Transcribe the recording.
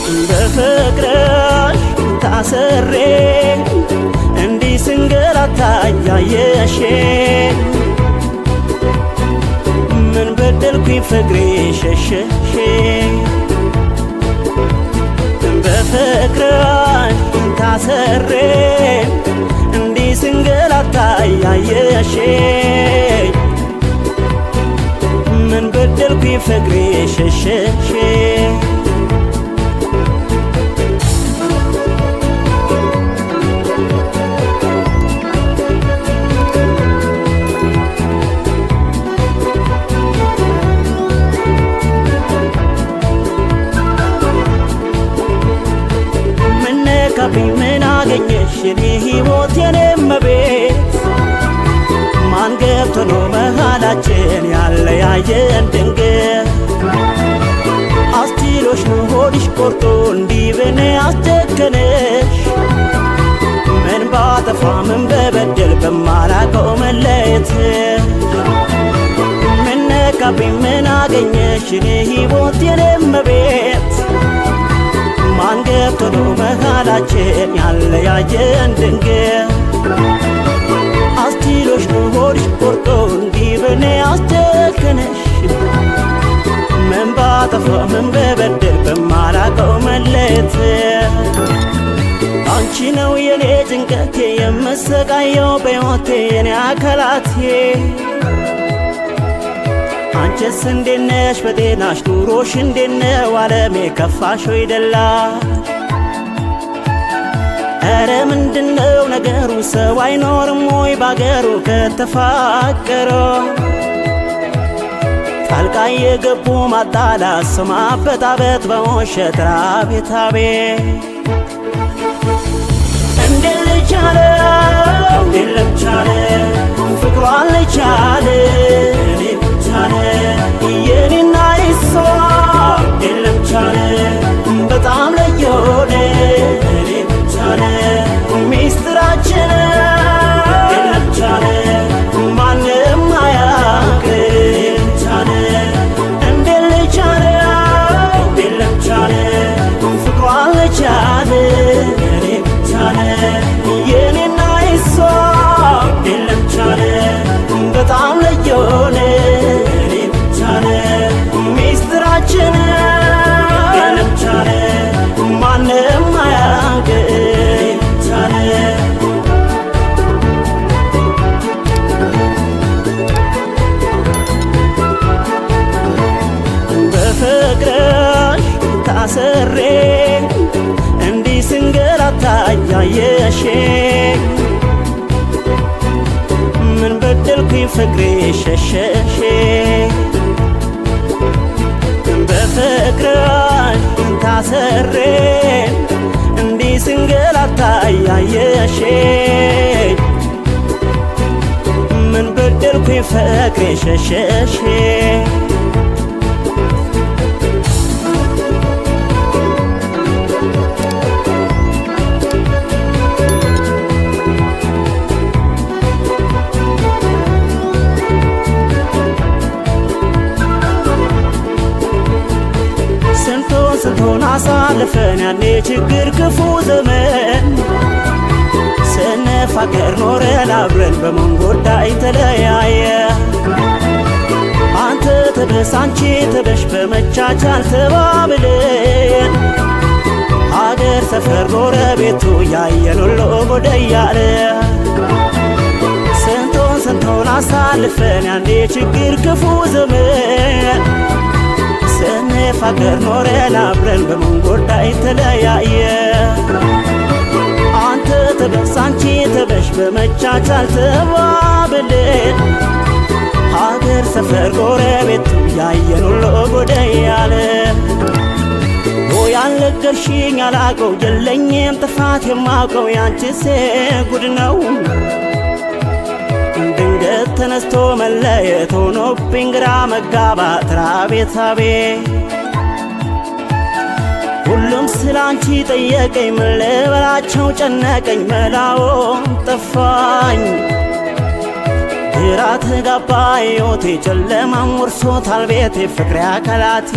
በፍቅርሽ ታስሬ እንዲህ ስንገላታ ያየሽኝ ምን በደልኩኝ ፍቅሬ ሸሸሽኝ በፍቅርሽ ታስሬ እንዲህ ስንገላታ ያየሽኝ ምን በደልኩኝ ፍቅሬ ሸሸሽኝ ምን አገኘሽ የኔ ሕይወት የኔ እመቤት ማን ገብቶ ነው መሃላችን ያለያየን ድንገት አስችሎሽ ነው ሆድሽ ቆርጦ እንዲህ በኔ አስጨከነሽ ምን ባጠፋ ምን በበደል በማላውቀው መለየትሽ ምን ነካብኝ ምን አገኘሽ የኔ ሕይወት የኔ እመቤት ማን ገብቶ ነው መሃላችን ያለያየን ድንገት አስችሎሽ ነው ሆድሽ ቆርጦ እንዲህ በኔ አስጨከነሽ ምን ባጠፋ ምን በበደል በማላውቀው መለየት አንቺ ነው የኔ ጭንቀቴ የምሰቃየው በሕይወቴ የኔ አካላቴ አንቺስ እንዴት ነሽ በጤናሽ ኑሮሽ እንዴት ነው ዓለሜ ከፋሽ ወይ ደላሽ ኧረ ምንድነው ነገሩ ሰው አይኖርም ወይ ባገሩ ከተፋቀረ ጣልቃ የገቡ ማጣላት ሰው ማበጣበጥ በውሸት አቤት አቤት እንዴት ልቻለው እንዴት ልቻለ ፍቅሯን ልቻለ እኔ ብቻለ የኔና እሷ የለም ቻለ በጣም ለየሆነ እኔ ብቻለ ሚስጥራችን የለም ቻለ ማንም አያውቅ ቻለ እንዴት ልቻለ የለም ቻለ ፍቅሯን ልቻለ እኔ ብቻለ የኔና እሷ የለም ቻለ በጣም ለየሆነ ሚስጥራችን የለም ቻለ ማንም አያውቅ ቻለ በፍቅርሽ ታስሬ እንዲህ ስንገላታ ያየሽኝ ምን በደልኩኝ ፍቅሬ ሸሸሽኝ በፍቅርሽ ታስሬ እንዲህ ስንገላታ ያየሽኝ ምን በደልኩኝ ፍቅሬ ሸሸሽኝ ስንቱን አሳልፈን ያኔ ችግር ክፉ ዘመን ስንፋቀር ኖረን አብረን በምን ጉዳይ ተለያየ አንተ ተበስ አንቺ ተበሽ በመቻቻል ተባብለን ሀገር ሰፈር ጎረቤቱ ያየን ሁሉ ጉድ እያለ ስንቱን አሳልፈን ያኔ ችግር ክፉ ዘመን ስንፋቀር ኖረን አብረን በምን ጉዳይ ተለያየ አንተ ተበስ አንቺ ተበሽ በመቻቻል ተባብለን ሀገር ሰፈር ጎረቤቱ ያየን ሁሉ ጉድ እያለ ያልነገርሽኝ አላውቀው የለኝም ጥፋት የማውቀው ያንቺስ ጉድ ነው ድንገት ተነስቶ መለየት ሆኖብኝ ግራ መጋባት አቤት አቤት ሁሉም ስላንቺ ጠየቀኝ ምን ልበላቸው ጨነቀኝ መላውን ጠፋኝ ግራ ተጋባ ሕይወቴ ጨለማም ወርሶታል ቤቴ ፍቅሬ አካላቴ